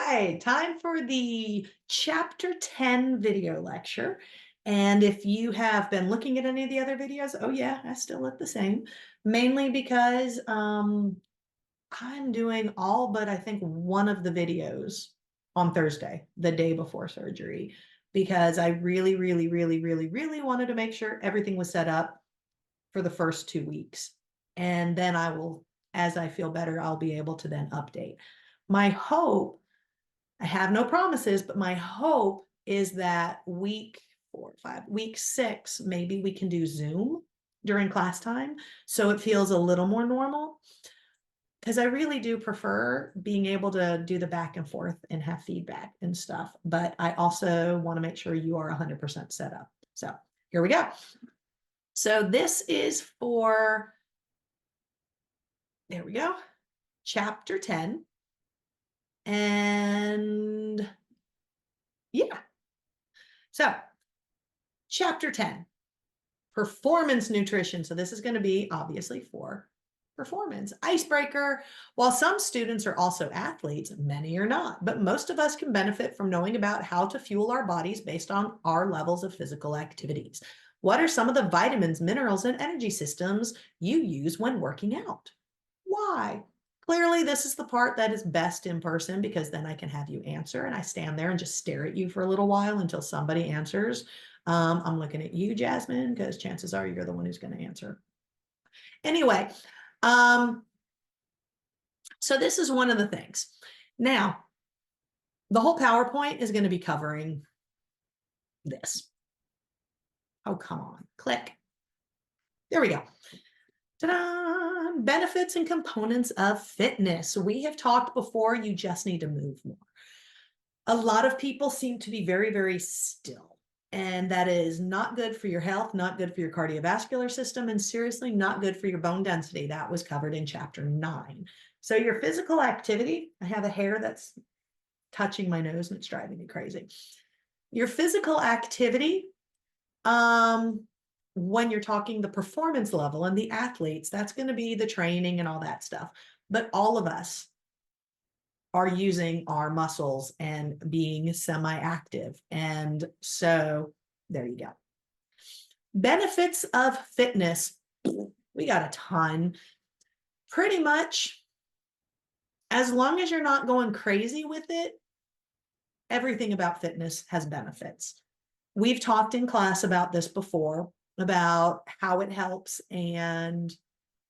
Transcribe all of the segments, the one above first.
right, time for the chapter 10 video lecture. And if you have been looking at any of the other videos, oh yeah, I still look the same, mainly because I'm doing all but I think one of the videos on Thursday, the day before surgery, because I really wanted to make sure everything was set up for the first 2 weeks. And then I will, as I feel better, I'll be able to then update. My hope, I have no promises, but my hope is that week 4, 5, week 6, maybe we can do Zoom during class time. So it feels a little more normal because I really do prefer being able to do the back and forth and have feedback and stuff. But I also want to make sure you are 100% set up. So here we go. So this is for, there we go, chapter 10. And yeah. So chapter 10, performance nutrition. So this is going to be obviously for performance. Icebreaker. While some students are also athletes, many are not, but most of us can benefit from knowing about how to fuel our bodies based on our levels of physical activities. What are some of the vitamins, minerals, and energy systems you use when working out? Why? Clearly, this is the part that is best in person because then I can have you answer and I stand there and just stare at you for a little while until somebody answers. I'm looking at you, Jasmine, because chances are you're the one who's going to answer. Anyway, so this is one of the things. Now, the whole PowerPoint is going to be covering this. Oh, come on. Click. There we go. Ta-da! Benefits and components of fitness. We have talked before, you just need to move more. A lot of people seem to be very still, and that is not good for your health, not good for your cardiovascular system, and seriously not good for your bone density. That was covered in chapter 9. So your physical activity, I have a hair that's touching my nose and it's driving me crazy. Your physical activity, when you're talking the performance level and the athletes, that's going to be the training and all that stuff. But all of us are using our muscles and being semi-active. And so there you go. Benefits of fitness. We got a ton. Pretty much, as long as you're not going crazy with it, everything about fitness has benefits. We've talked in class about this before, about how it helps and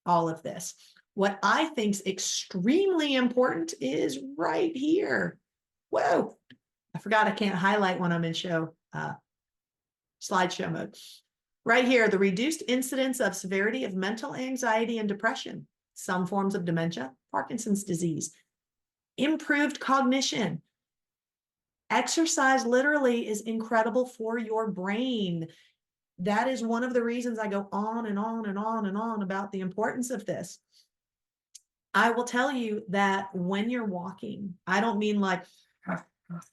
all of this. What I think is extremely important is right here. Whoa, I forgot I can't highlight when I'm in slideshow mode. Right here, the reduced incidence of severity of mental anxiety and depression, some forms of dementia, Parkinson's disease, improved cognition. Exercise literally is incredible for your brain. That is one of the reasons I go on and on and on and on about the importance of this. I will tell you that when you're walking, I don't mean like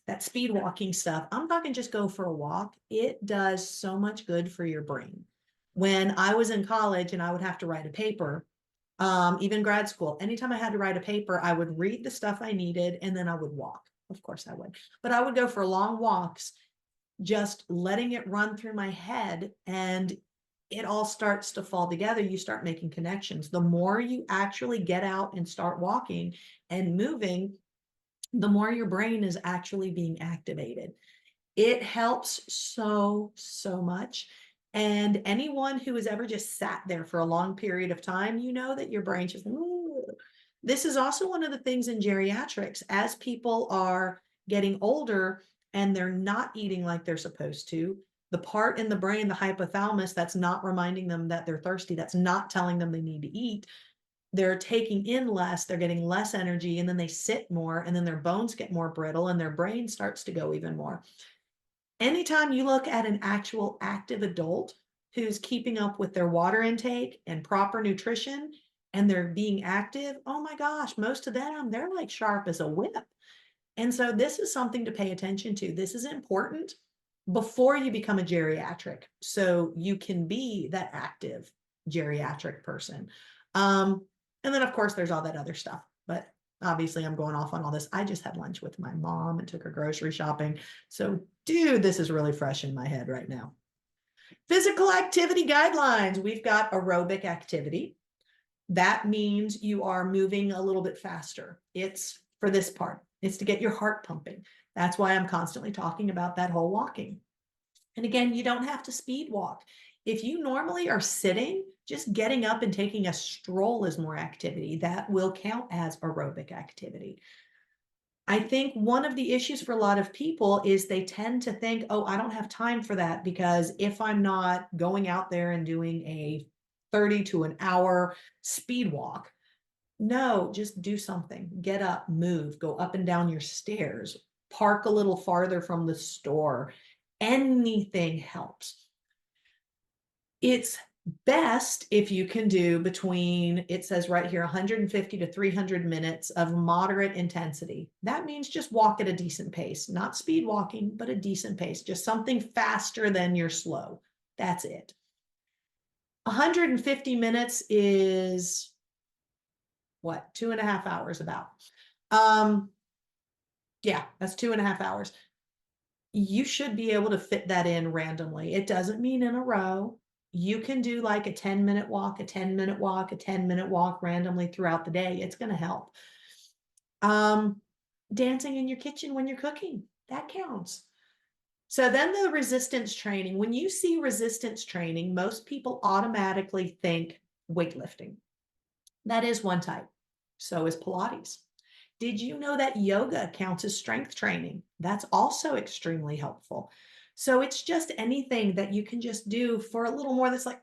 that speed walking stuff. I'm talking just go for a walk. It does so much good for your brain. When I was in college and I would have to write a paper, even grad school, anytime I had to write a paper, I would read the stuff I needed and then I would walk. Of course I would, but I would go for long walks, just letting it run through my head, and it all starts to fall together. You start making connections. The more you actually get out and start walking and moving, the more your brain is actually being activated. It helps so much. And anyone who has ever just sat there for a long period of time, you know that your brain just, ooh. This is also one of the things in geriatrics. As people are getting older and they're not eating like they're supposed to, the part in the brain, the hypothalamus, that's not reminding them that they're thirsty, that's not telling them they need to eat, they're taking in less, they're getting less energy, and then they sit more, and then their bones get more brittle, and their brain starts to go even more. Anytime you look at an actual active adult who's keeping up with their water intake and proper nutrition, and they're being active, oh my gosh, most of them, they're like sharp as a whip. And so this is something to pay attention to. This is important before you become a geriatric, so you can be that active geriatric person. And then, of course, there's all that other stuff. But Obviously, I'm going off on all this. I just had lunch with my mom and took her grocery shopping. So, dude, this is really fresh in my head right now. Physical activity guidelines. We've got aerobic activity. That means you are moving a little bit faster. It's for this part, it's to get your heart pumping. That's why I'm constantly talking about that whole walking. And again, you don't have to speed walk. If you normally are sitting, just getting up and taking a stroll is more activity. That will count as aerobic activity. I think one of the issues for a lot of people is they tend to think, oh, I don't have time for that because if I'm not going out there and doing a 30 to an hour speed walk, no, just do something. Get up, move, go up and down your stairs, park a little farther from the store. Anything helps. It's best if you can do between, it says right here, 150 to 300 minutes of moderate intensity. That means just walk at a decent pace, not speed walking, but a decent pace, just something faster than you're slow. That's it. 150 minutes is what, 2.5 hours about. Yeah, that's 2.5 hours. You should be able to fit that in randomly. It doesn't mean in a row. You can do like a 10-minute walk, a 10-minute walk, a 10-minute walk randomly throughout the day. It's going to help. Dancing in your kitchen when you're cooking, that counts. So then the resistance training, when you see resistance training, most people automatically think weightlifting. That is one type. So is Pilates. Did you know that yoga counts as strength training? That's also extremely helpful. So it's just anything that you can just do for a little more that's like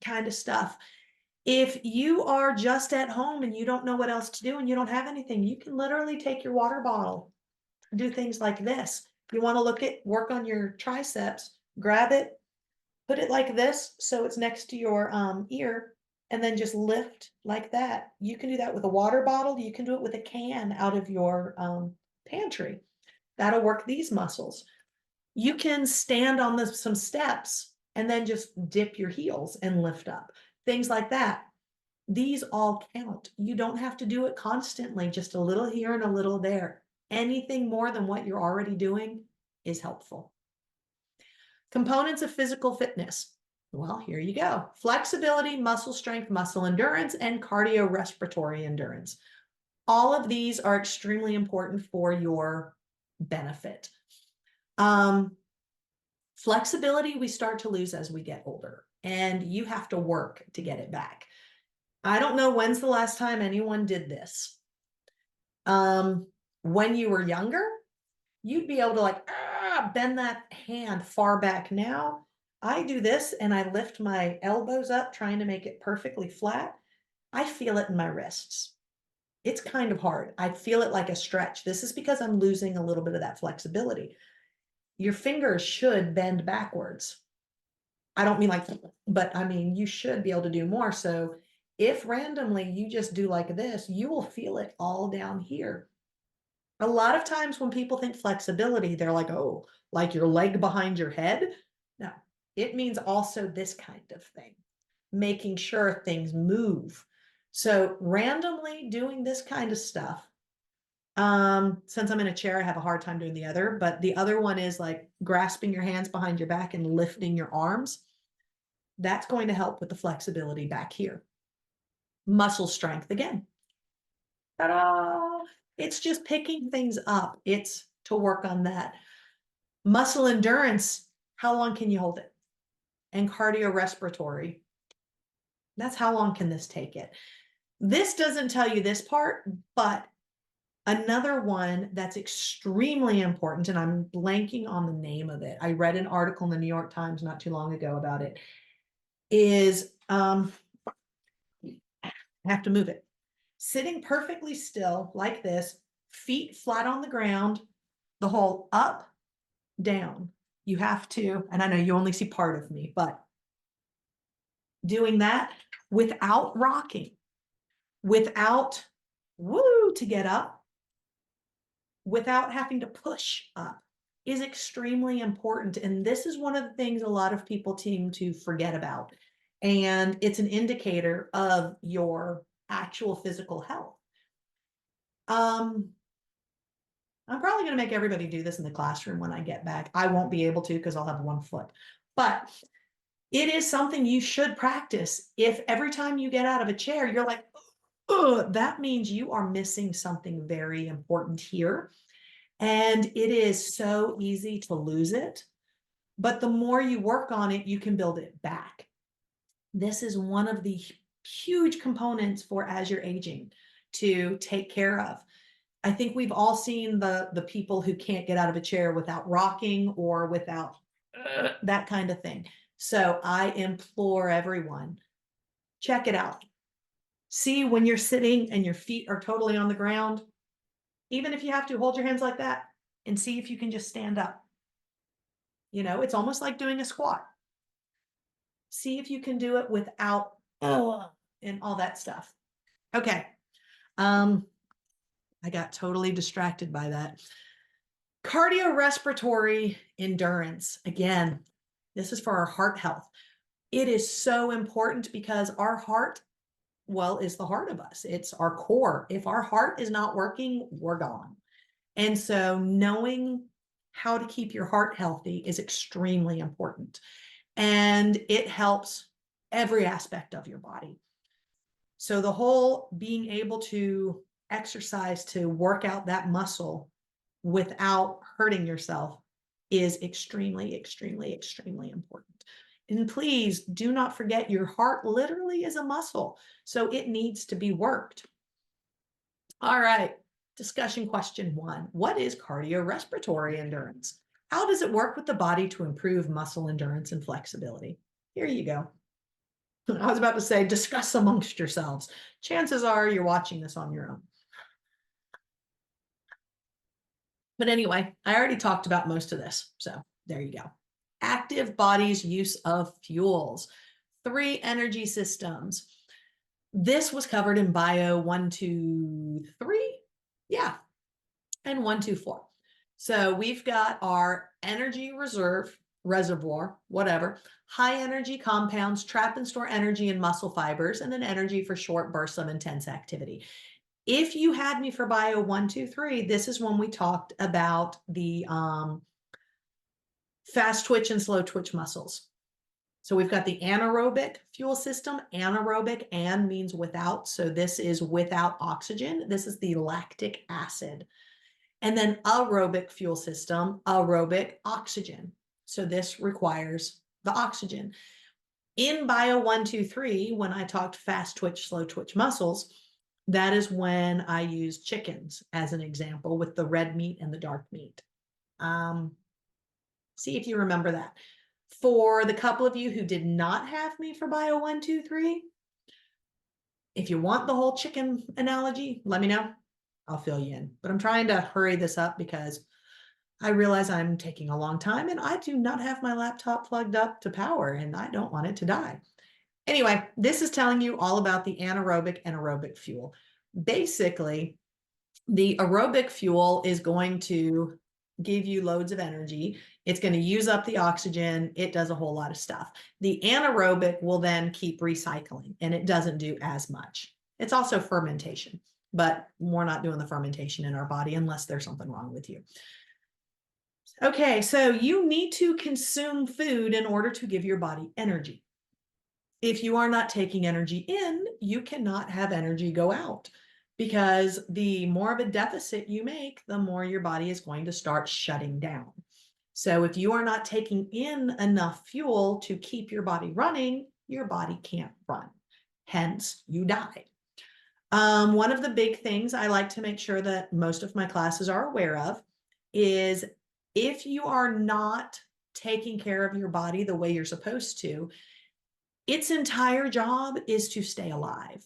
kind of stuff. If you are just at home and you don't know what else to do and you don't have anything, you can literally take your water bottle, do things like this. You want to work on your triceps, grab it, put it like this so it's next to your ear, and then just lift like that. You can do that with a water bottle. You can do it with a can out of your pantry. That'll work these muscles. You can stand on some steps and then just dip your heels and lift up. Things like that. These all count. You don't have to do it constantly, just a little here and a little there. Anything more than what you're already doing is helpful. Components of physical fitness. Well, here you go. Flexibility, muscle strength, muscle endurance, and cardiorespiratory endurance. All of these are extremely important for your benefit. Flexibility, we start to lose as we get older, and you have to work to get it back. I don't know when's the last time anyone did this. When you were younger, you'd be able to like bend that hand far back. Now I do this and I lift my elbows up trying to make it perfectly flat. I feel it in my wrists. It's kind of hard. I feel it like a stretch. This is because I'm losing a little bit of that flexibility. Your fingers should bend backwards. I don't mean like, but I mean, you should be able to do more. So if randomly you just do like this, you will feel it all down here. A lot of times when people think flexibility, they're like, oh, like your leg behind your head. No, it means also this kind of thing, making sure things move. So randomly doing this kind of stuff. Since I'm in a chair, I have a hard time doing the other, but the other one is like grasping your hands behind your back and lifting your arms. That's going to help with the flexibility back here. Muscle strength again. Ta-da! It's just picking things up. It's to work on that. Muscle endurance, how long can you hold it? And cardiorespiratory, that's how long can this take it? This doesn't tell you this part, but another one that's extremely important, and I'm blanking on the name of it. I read an article in the New York Times not too long ago about it, is I have to move it. Sitting perfectly still like this, feet flat on the ground, the whole up, down. You have to, and I know you only see part of me, but doing that without rocking, without woo to get up, without having to push up is extremely important. And this is one of the things a lot of people seem to forget about. And it's an indicator of your actual physical health. I'm probably going to make everybody do this in the classroom when I get back. I won't be able to because I'll have one foot, but it is something you should practice. If every time you get out of a chair, you're like, ugh, that means you are missing something very important here. And it is so easy to lose it. But the more you work on it, you can build it back. This is one of the huge components for as you're aging to take care of. I think we've all seen the people who can't get out of a chair without rocking or without that kind of thing. So I implore everyone, check it out. See when you're sitting and your feet are totally on the ground, even if you have to hold your hands like that, and see if you can just stand up. You know, it's almost like doing a squat. See if you can do it without and all that stuff. Okay. I got totally distracted by that. Cardiorespiratory endurance. Again, this is for our heart health. It is so important because our heart, well, is the heart of us. It's our core. If our heart is not working, we're gone. And so knowing how to keep your heart healthy is extremely important. And it helps every aspect of your body. So the whole being able to exercise to work out that muscle without hurting yourself is extremely, extremely, extremely important. And please do not forget your heart literally is a muscle, so it needs to be worked. All right, discussion question 1. What is cardiorespiratory endurance? How does it work with the body to improve muscle endurance and flexibility? Here you go. I was about to say, discuss amongst yourselves. Chances are you're watching this on your own. But anyway, I already talked about most of this, so there you go. Active body's use of fuels. 3 energy systems. This was covered in bio 1, 2, 3. Yeah, and 1, 2, 4. So we've got our energy reservoir, whatever, high energy compounds, trap and store energy in muscle fibers, and then energy for short bursts of intense activity. If you had me for bio 1, 2, 3, this is when we talked about the fast twitch and slow twitch muscles. So we've got the anaerobic fuel system. Anaerobic, an means without. So this is without oxygen. This is the lactic acid. And then aerobic fuel system, aerobic oxygen. So this requires the oxygen. In bio 1, 2, 3, when I talked fast twitch, slow twitch muscles, that is when I used chickens as an example with the red meat and the dark meat. See if you remember that. For the couple of you who did not have me for bio 1, 2, 3, if you want the whole chicken analogy, let me know. I'll fill you in. But I'm trying to hurry this up because I realize I'm taking a long time and I do not have my laptop plugged up to power and I don't want it to die. Anyway, this is telling you all about the anaerobic and aerobic fuel. Basically, the aerobic fuel is going to give you loads of energy. It's going to use up the oxygen. It does a whole lot of stuff. The anaerobic will then keep recycling and it doesn't do as much. It's also fermentation, but we're not doing the fermentation in our body unless there's something wrong with you. Okay, so you need to consume food in order to give your body energy. If you are not taking energy in, you cannot have energy go out, because the more of a deficit you make, the more your body is going to start shutting down. So if you are not taking in enough fuel to keep your body running, your body can't run. Hence, you die. One of the big things I like to make sure that most of my classes are aware of is if you are not taking care of your body the way you're supposed to, its entire job is to stay alive.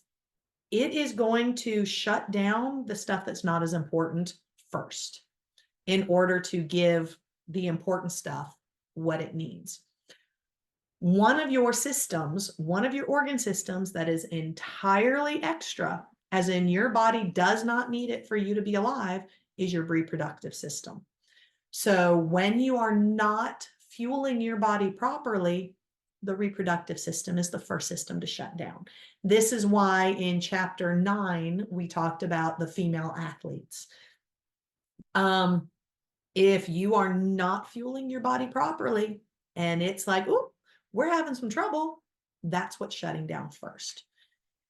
It is going to shut down the stuff that's not as important first in order to give the important stuff what it needs. One of your systems, one of your organ systems that is entirely extra, as in your body does not need it for you to be alive, is your reproductive system. So when you are not fueling your body properly, the reproductive system is the first system to shut down. This is why in chapter 9, we talked about the female athletes. If you are not fueling your body properly and it's like, oh, we're having some trouble, that's what's shutting down first.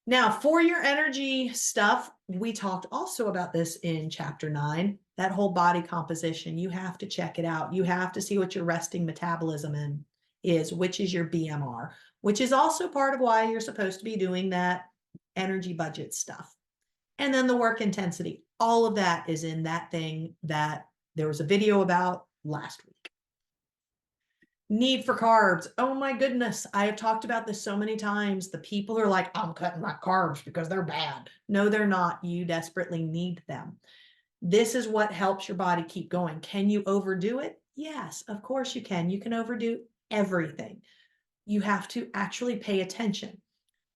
Now, for your energy stuff, we talked also about this in chapter 9, that whole body composition. You have to check it out. You have to see what your resting metabolism is, which is your BMR, which is also part of why you're supposed to be doing that energy budget stuff. And then the work intensity, all of that is in that thing that there was a video about last week. Need for carbs. Oh my goodness. I have talked about this so many times. The people are like, I'm cutting my carbs because they're bad. No, they're not. You desperately need them. This is what helps your body keep going. Can you overdo it? Yes, of course you can. You can overdo everything. You have to actually pay attention.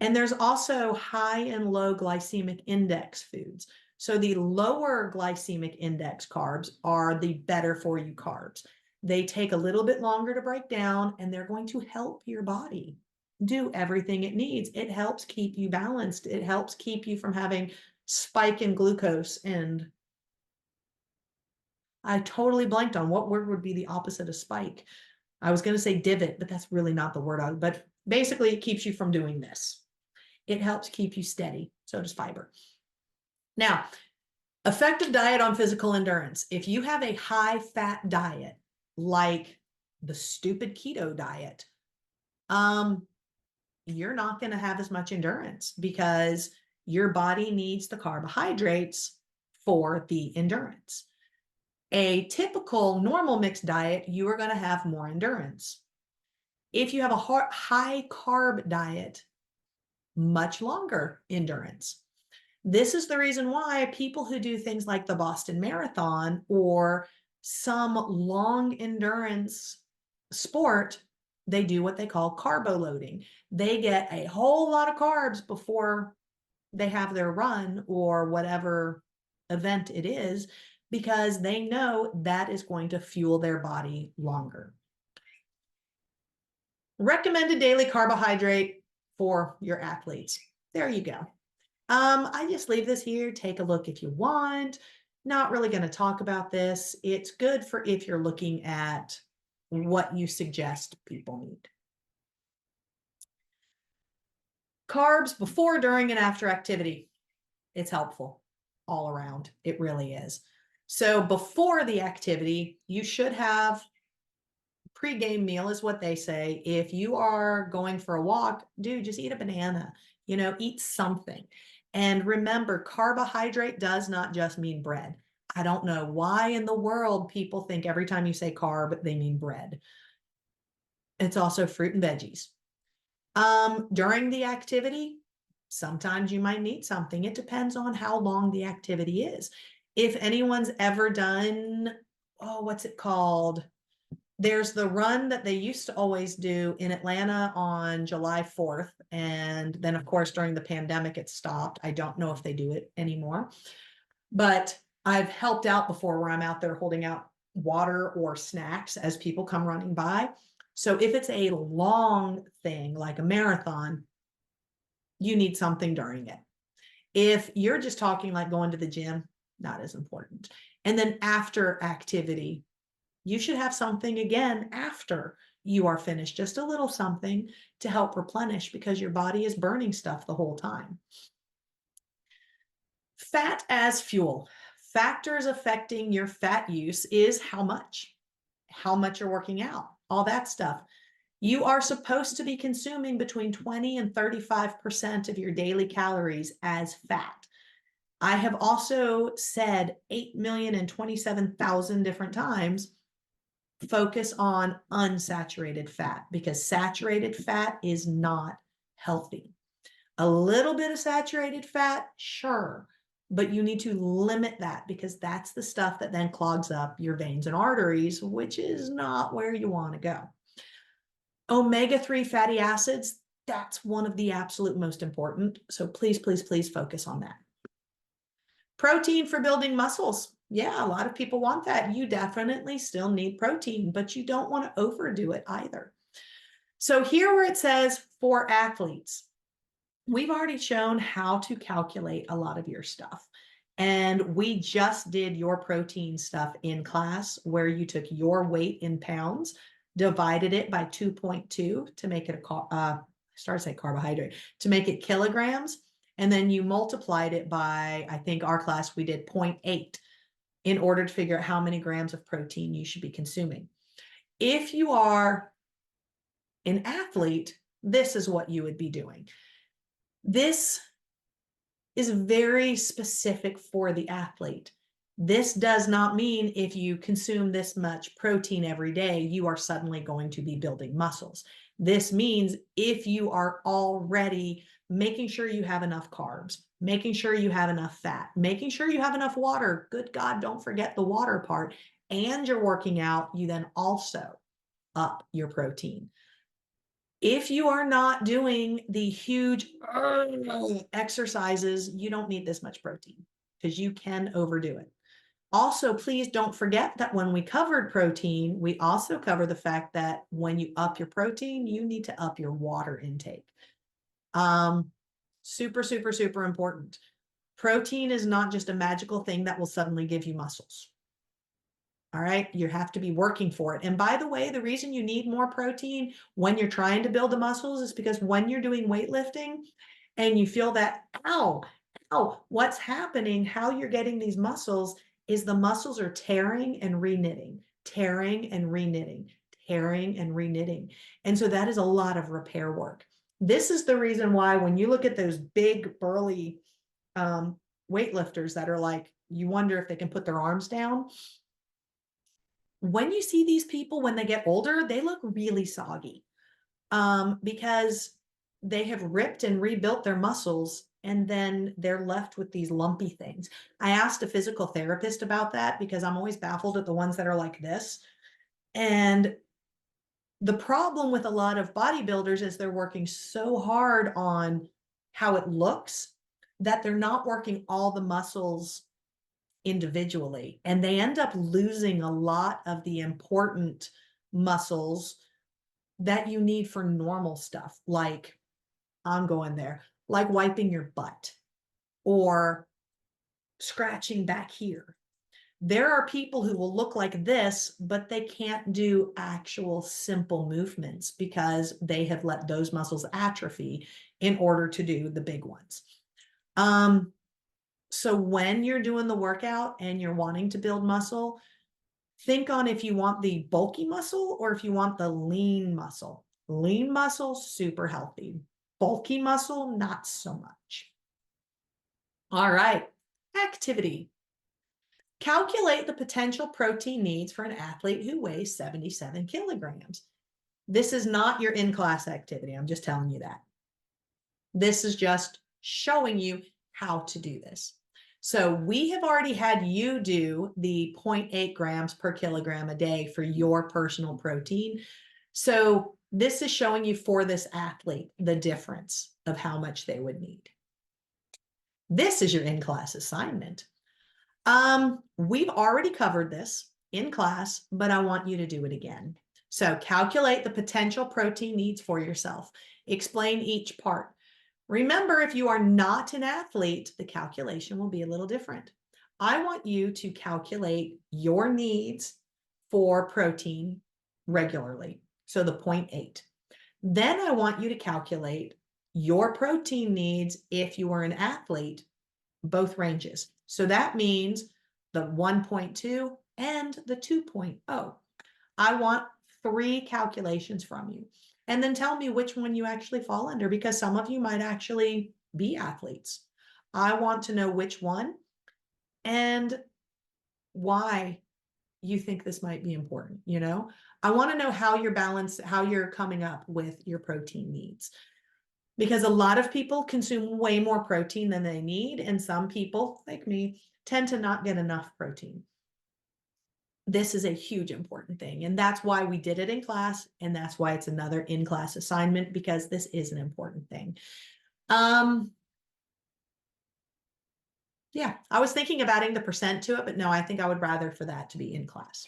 And there's also high and low glycemic index foods. So the lower glycemic index carbs are the better for you carbs. They take a little bit longer to break down, and they're going to help your body do everything it needs. It helps keep you balanced. It helps keep you from having spike in glucose. And I totally blanked on what word would be the opposite of spike. I was going to say divot, but that's really not the word. But basically, it keeps you from doing this. It helps keep you steady. So does fiber. Now, effective diet on physical endurance. If you have a high fat diet, like the stupid keto diet, you're not going to have as much endurance because your body needs the carbohydrates for the endurance. A typical normal mixed diet, you are going to have more endurance. If you have a high carb diet, much longer endurance. This is the reason why people who do things like the Boston Marathon or some long endurance sport, they do what they call carbo loading. They get a whole lot of carbs before they have their run or whatever event it is, because they know that is going to fuel their body longer. Recommended daily carbohydrate for your athletes. There you go. I just leave this here. Take a look if you want. Not really going to talk about this. It's good for if you're looking at what you suggest people need. Carbs before, during, and after activity. It's helpful all around. It really is. So before the activity, you should have pre-game meal is what they say. If you are going for a walk, dude, just eat a banana, eat something. And remember, carbohydrate does not just mean bread. I don't know why in the world people think every time you say carb, they mean bread. It's also fruit and veggies. During the activity, sometimes you might need something. It depends on how long the activity is. If anyone's ever done, what's it called? There's the run that they used to always do in Atlanta on July 4th. And then, of course, during the pandemic, it stopped. I don't know if they do it anymore. But I've helped out before where I'm out there holding out water or snacks as people come running by. So if it's a long thing, like a marathon, you need something during it. If you're just talking like going to the gym, not as important. And then after activity, you should have something again after you are finished, just a little something to help replenish because your body is burning stuff the whole time. Fat as fuel. Factors affecting your fat use is how much you're working out, all that stuff. You are supposed to be consuming between 20 and 35% of your daily calories as fat. I have also said 8,027,000 different times, focus on unsaturated fat because saturated fat is not healthy. A little bit of saturated fat, sure, but you need to limit that because that's the stuff that then clogs up your veins and arteries, which is not where you want to go. Omega-3 fatty acids, that's one of the absolute most important. So please, please, please focus on that. Protein for building muscles. Yeah, a lot of people want that. You definitely still need protein, but you don't want to overdo it either. So here where it says for athletes, we've already shown how to calculate a lot of your stuff. And we just did your protein stuff in class where you took your weight in pounds, divided it by 2.2 to make it I started to say carbohydrate, to make it kilograms. And then you multiplied it by, I think our class, we did 0.8 in order to figure out how many grams of protein you should be consuming. If you are an athlete, this is what you would be doing. This is very specific for the athlete. This does not mean if you consume this much protein every day, you are suddenly going to be building muscles. This means if you are already making sure you have enough carbs, making sure you have enough fat, making sure you have enough water, good God, don't forget the water part, and you're working out, you then also up your protein. If you are not doing the huge exercises, you don't need this much protein because you can overdo it. Also, please don't forget that when we covered protein, we also cover the fact that when you up your protein, you need to up your water intake. Super, super, super important. Protein is not just a magical thing that will suddenly give you muscles. All right, you have to be working for it. And by the way, the reason you need more protein when you're trying to build the muscles is because when you're doing weightlifting and you feel that, ow, what's happening, how you're getting these muscles is the muscles are tearing and reknitting, tearing and reknitting, tearing and reknitting. And so that is a lot of repair work. This is the reason why when you look at those big burly weightlifters that are like, you wonder if they can put their arms down. When you see these people, when they get older, they look really soggy because they have ripped and rebuilt their muscles and then they're left with these lumpy things. I asked a physical therapist about that because I'm always baffled at the ones that are like this. And the problem with a lot of bodybuilders is they're working so hard on how it looks that they're not working all the muscles individually, and they end up losing a lot of the important muscles that you need for normal stuff. Like, I'm going there, like wiping your butt or scratching back here. There are people who will look like this, but they can't do actual simple movements because they have let those muscles atrophy in order to do the big ones. So when you're doing the workout and you're wanting to build muscle, think on if you want the bulky muscle or if you want the lean muscle. Lean muscle, super healthy. Bulky muscle, not so much. All right, activity. Calculate the potential protein needs for an athlete who weighs 77 kilograms. This is not your in-class activity. I'm just telling you that. This is just showing you how to do this. So we have already had you do the 0.8 grams per kilogram a day for your personal protein. So this is showing you for this athlete the difference of how much they would need. This is your in-class assignment. We've already covered this in class, but I want you to do it again. So calculate the potential protein needs for yourself. Explain each part. Remember, if you are not an athlete, the calculation will be a little different. I want you to calculate your needs for protein regularly, so the 0.8. Then I want you to calculate your protein needs if you are an athlete, both ranges. So that means the 1.2 and the 2.0. I want 3 calculations from you. And then tell me which one you actually fall under, because some of you might actually be athletes. I want to know which one and why you think this might be important. You know, I want to know how you're balanced, how you're coming up with your protein needs, because a lot of people consume way more protein than they need. And some people, like me, tend to not get enough protein. This is a huge important thing. And that's why we did it in class. And that's why it's another in-class assignment, because this is an important thing. Yeah, I was thinking of adding the percent to it, but no, I think I would rather for that to be in class,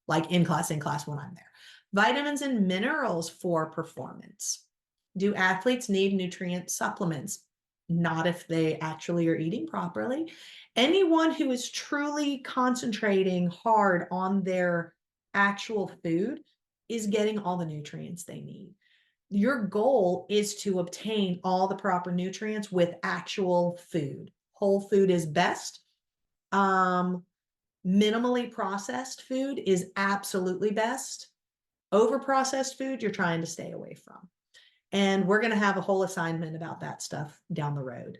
like in class when I'm there. Vitamins and minerals for performance. Do athletes need nutrient supplements? Not if they actually are eating properly. Anyone who is truly concentrating hard on their actual food is getting all the nutrients they need. Your goal is to obtain all the proper nutrients with actual food. Whole food is best. Minimally processed food is absolutely best. Over-processed food, you're trying to stay away from. And we're going to have a whole assignment about that stuff down the road.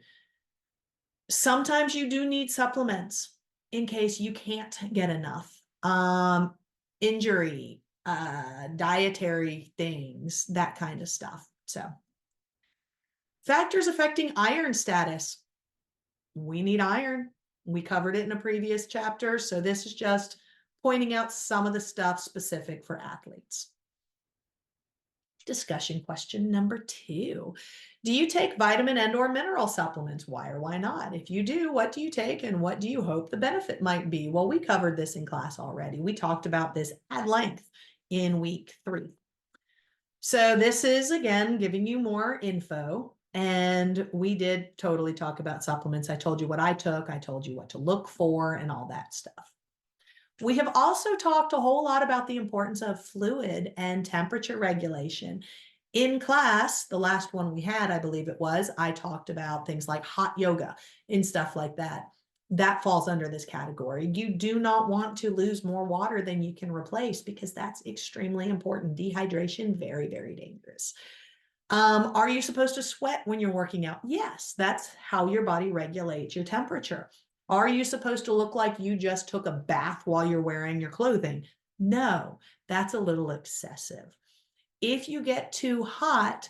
Sometimes you do need supplements in case you can't get enough. Injury, dietary things, that kind of stuff. So, factors affecting iron status. We need iron. We covered it in a previous chapter. So this is just pointing out some of the stuff specific for athletes. Discussion question number 2. Do you take vitamin and/or mineral supplements? Why or why not? If you do, what do you take and what do you hope the benefit might be? Well, we covered this in class already. We talked about this at length in week 3. So this is, again, giving you more info. And we did totally talk about supplements. I told you what I took. I told you what to look for and all that stuff. We have also talked a whole lot about the importance of fluid and temperature regulation. In class, the last one we had, I believe it was, I talked about things like hot yoga and stuff like that. That falls under this category. You do not want to lose more water than you can replace because that's extremely important. Dehydration, very, very dangerous. Are you supposed to sweat when you're working out? Yes, that's how your body regulates your temperature. Are you supposed to look like you just took a bath while you're wearing your clothing? No, that's a little excessive. If you get too hot,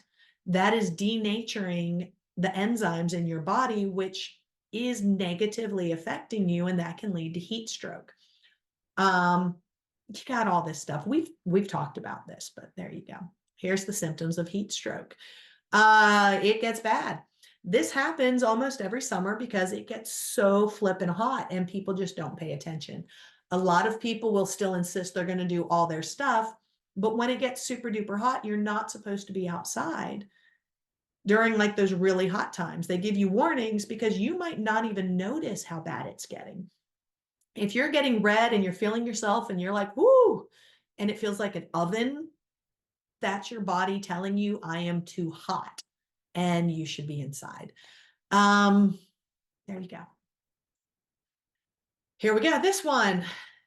that is denaturing the enzymes in your body, which is negatively affecting you, and that can lead to heat stroke. You got all this stuff. We've talked about this, but there you go. Here's the symptoms of heat stroke. It gets bad. This happens almost every summer because it gets so flippin' hot and people just don't pay attention. A lot of people will still insist they're going to do all their stuff, but when it gets super duper hot, you're not supposed to be outside during like those really hot times. They give you warnings because you might not even notice how bad it's getting. If you're getting red and you're feeling yourself and you're like, whoo, and it feels like an oven, that's your body telling you, I am too hot and you should be inside. There you go. Here we go. This one.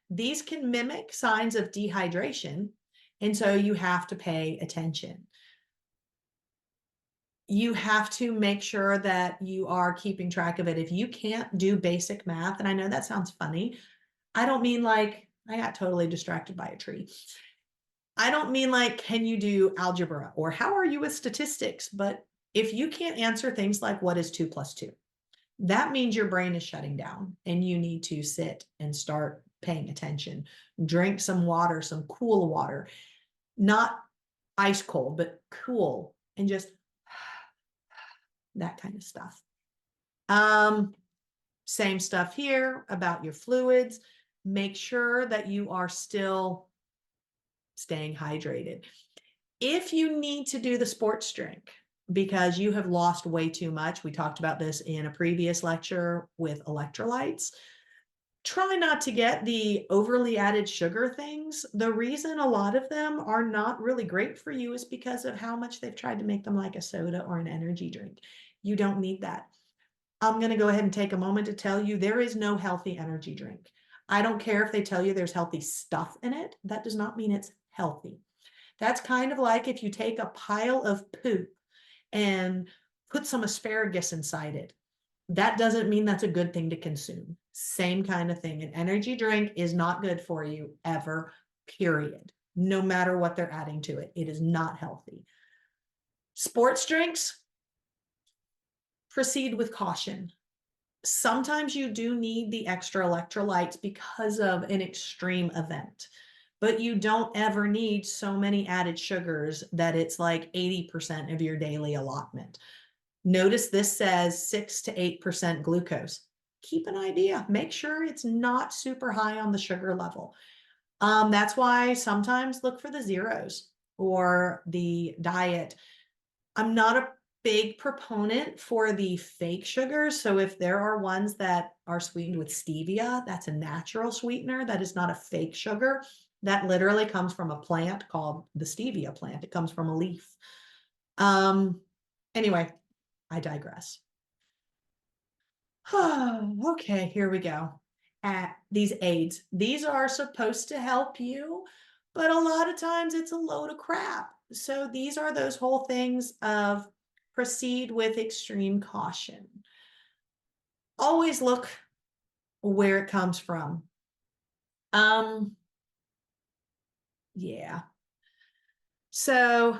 These can mimic signs of dehydration, and so you have to pay attention. You have to make sure that you are keeping track of it. If you can't do basic math, and I know that sounds funny, I don't mean like I got totally distracted by a tree. I don't mean like, can you do algebra or how are you with statistics? But if you can't answer things like what is 2 + 2, that means your brain is shutting down and you need to sit and start paying attention. Drink some water, some cool water, not ice cold, but cool, and just that kind of stuff. Same stuff here about your fluids. Make sure that you are still staying hydrated. If you need to do the sports drink because you have lost way too much, we talked about this in a previous lecture with electrolytes, try not to get the overly added sugar things. The reason a lot of them are not really great for you is because of how much they've tried to make them like a soda or an energy drink. You don't need that. I'm going to go ahead and take a moment to tell you there is no healthy energy drink. I don't care if they tell you there's healthy stuff in it. That does not mean it's healthy. That's kind of like if you take a pile of poop and put some asparagus inside it. That doesn't mean that's a good thing to consume. Same kind of thing. An energy drink is not good for you ever, period. No matter what they're adding to it. It is not healthy. Sports drinks, proceed with caution. Sometimes you do need the extra electrolytes because of an extreme event, but you don't ever need so many added sugars that it's like 80% of your daily allotment. Notice this says 6 to 8% glucose. Keep an idea. Make sure it's not super high on the sugar level. That's why sometimes look for the zeros or the diet. I'm not a big proponent for the fake sugars. So if there are ones that are sweetened with stevia, that's a natural sweetener. That is not a fake sugar. That literally comes from a plant called the stevia plant. It comes from a leaf. Anyway, I digress. Okay, here we go. At these aids, these are supposed to help you, but a lot of times it's a load of crap. So these are those whole things of proceed with extreme caution. Always look where it comes from. Yeah. So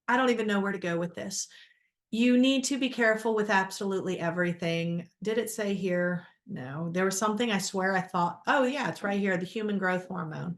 I don't even know where to go with this. You need to be careful with absolutely everything. Did it say here? No, there was something I swear I thought, oh yeah, it's right here, the human growth hormone.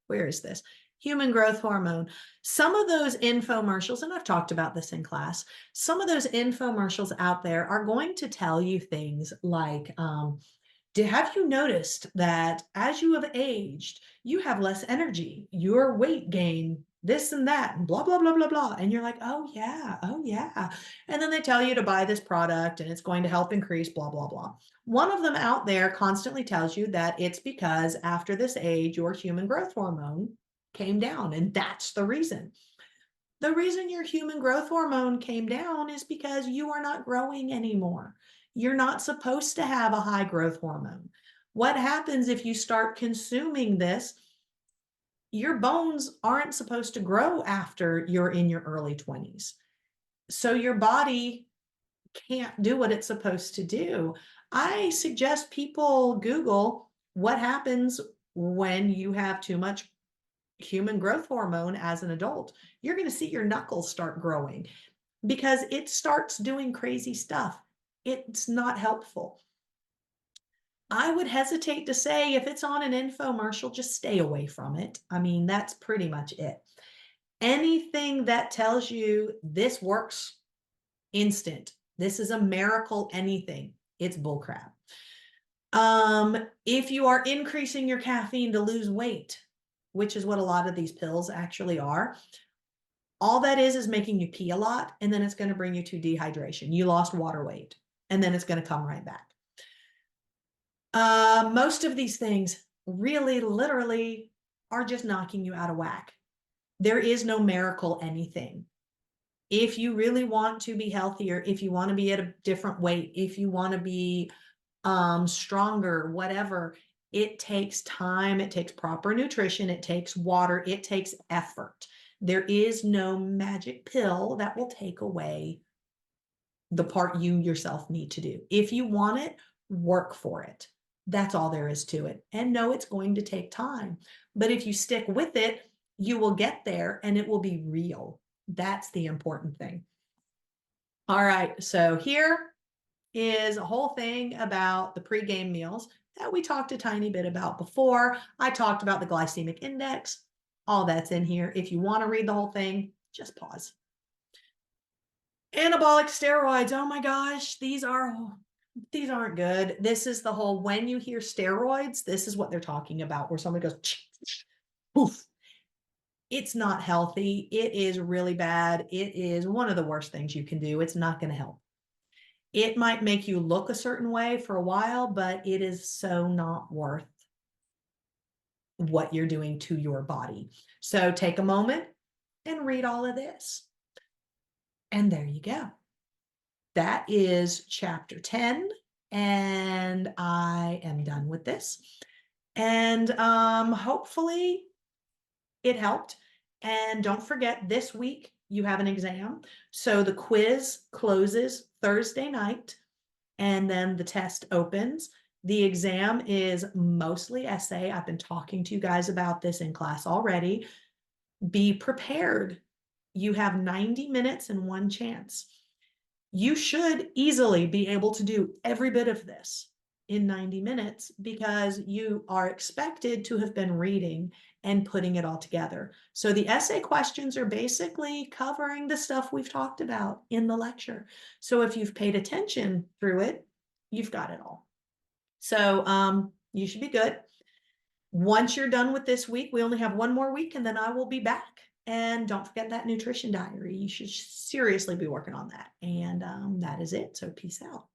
Where is this? Human growth hormone. Some of those infomercials, and I've talked about this in class, some of those infomercials out there are going to tell you things like, have you noticed that as you have aged, you have less energy, your weight gain, this and that, and blah, blah, blah, blah, blah. And you're like, oh, yeah, oh, yeah. And then they tell you to buy this product and it's going to help increase blah, blah, blah. One of them out there constantly tells you that it's because after this age, your human growth hormone came down. And that's the reason. The reason your human growth hormone came down is because you are not growing anymore. You're not supposed to have a high growth hormone. What happens if you start consuming this? Your bones aren't supposed to grow after you're in your early 20s. So your body can't do what it's supposed to do. I suggest people Google what happens when you have too much human growth hormone as an adult. You're going to see your knuckles start growing because it starts doing crazy stuff. It's not helpful. I would hesitate to say if it's on an infomercial, just stay away from it. I mean, that's pretty much it. Anything that tells you this works instant, this is a miracle, anything, it's bullcrap. If you are increasing your caffeine to lose weight, which is what a lot of these pills actually are, all that is making you pee a lot, and then it's going to bring you to dehydration. You lost water weight, and then it's going to come right back. Most of these things really, literally are just knocking you out of whack. There is no miracle anything. If you really want to be healthier, if you want to be at a different weight, if you want to be stronger, whatever, it takes time, it takes proper nutrition, it takes water, it takes effort. There is no magic pill that will take away the part you yourself need to do. If you want it, work for it. That's all there is to it. And no, it's going to take time. But if you stick with it, you will get there and it will be real. That's the important thing. All right, so here is a whole thing about the pregame meals that we talked a tiny bit about before. I talked about the glycemic index. All that's in here. If you want to read the whole thing, just pause. Anabolic steroids. Oh my gosh, these aren't good. This is the whole, when you hear steroids, this is what they're talking about, where somebody goes, poof. It's not healthy. It is really bad. It is one of the worst things you can do. It's not going to help. It might make you look a certain way for a while, but it is so not worth what you're doing to your body. So take a moment and read all of this. And there you go. That is chapter 10. And I am done with this. And hopefully it helped. And don't forget, this week you have an exam. So the quiz closes Thursday night, and then the test opens. The exam is mostly essay. I've been talking to you guys about this in class already. Be prepared. You have 90 minutes and one chance. You should easily be able to do every bit of this in 90 minutes because you are expected to have been reading and putting it all together. So the essay questions are basically covering the stuff we've talked about in the lecture. So if you've paid attention through it, you've got it all. So You should be good. Once you're done with this week, we only have one more week and then I will be back. And don't forget that nutrition diary. You should seriously be working on that. And that is it. So peace out.